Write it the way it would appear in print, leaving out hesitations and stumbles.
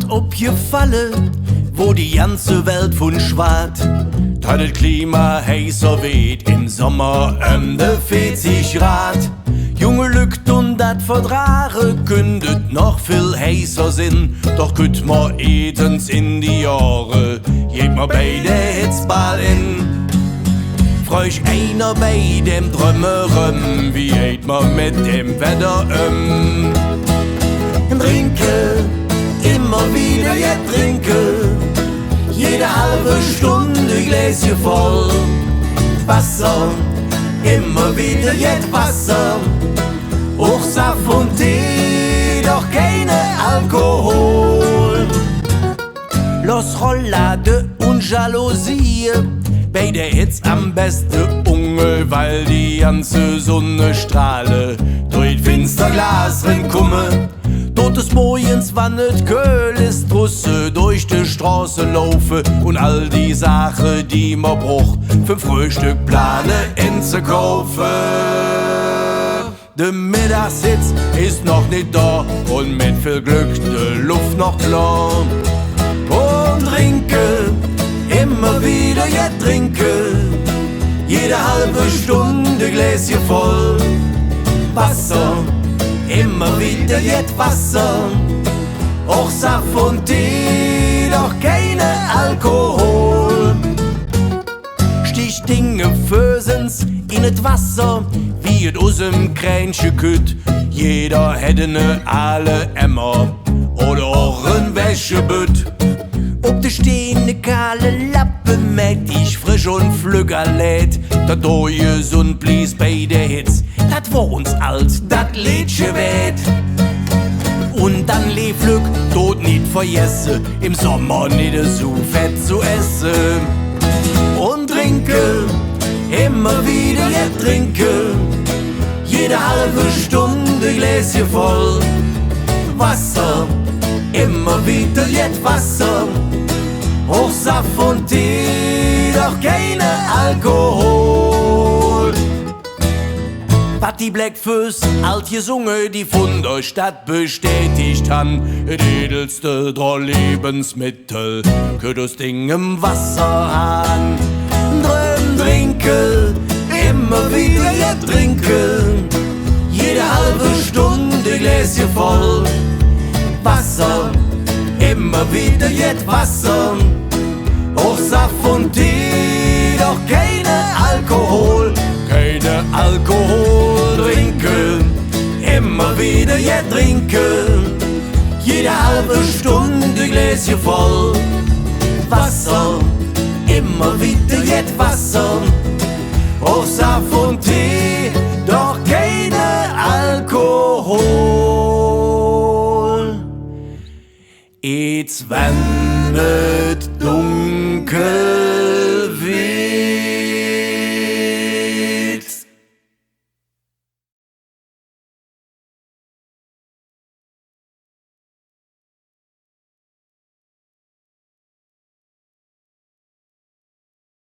aufgefallen, wo die ganze Welt von schwart. Da das Klima heißer weht, im Sommer de 40 Grad. Junge Lügt und dat Verdrare kündet noch viel heißer Sinn. Doch kütt ma etens in die Jahre, geht ma bei der Hitzball in. Freuch einer bei dem Drömmerem, wie geht ma mit dem Wetter Trinke, immer wieder jetzt trinke, jede halbe Stunde Gläschen voll. Wasser, immer wieder jetzt Wasser, auch Saft und Tee, doch keine Alkohol. Los Rollade und Jalousie, bei der Hitz am besten Unge, weil die ganze Sonne strahle durch Finsterglas rinkumme. Totes Mojens wannet Köhl ist Russe durch die Straße laufe und all die Sache, die ma bruch für Frühstück plane inzukaufen. De Mittagshitz ist noch nicht da und mit viel Glück de Luft noch klar. Und trinke, immer wieder jetzt trinke, jede halbe Stunde Gläschen voll. Wasser, immer wieder jetzt Wasser, auch Saft und Tee, doch keine Alkohol. Stichtinge Fösens in et Wasser, wie et aus em Kränchen kütt. Jeder hätte ne alle Emmer oder auch en Wäschebütt. Ob de stehende kahle Lappe merkt ich frisch und flügger lädt. Dat doje Sonn blies bei der Hitz, dat war uns alt, dat Lädsche weht. Und dann Leflück, tot nicht vergesse, im Sommer nicht so fett zu essen. Und trinke, immer wieder jetzt trinke, jede halbe Stunde Gläschen voll. Wasser, immer wieder jetzt Wasser, auch Saft und Tee, doch keine Alkohol. Was die Blackfoes alt gesungen, die von der Stadt bestätigt han, et edelste der Lebensmittel, könnt das Ding im Wasserhahn. Drin trinke, immer wieder jetzt trinke, jede halbe Stunde Gläschen voll. Wasser, immer wieder jetzt Wasser, auch Saft und Tee, doch keine Alkohol. Keine Alkohol trinken, immer wieder jetzt trinken, jede halbe Stunde Gläschen voll. Wasser, immer wieder jetzt Wasser, auch Saft und Tee, doch keine Alkohol. Jetzt wenn es dunkel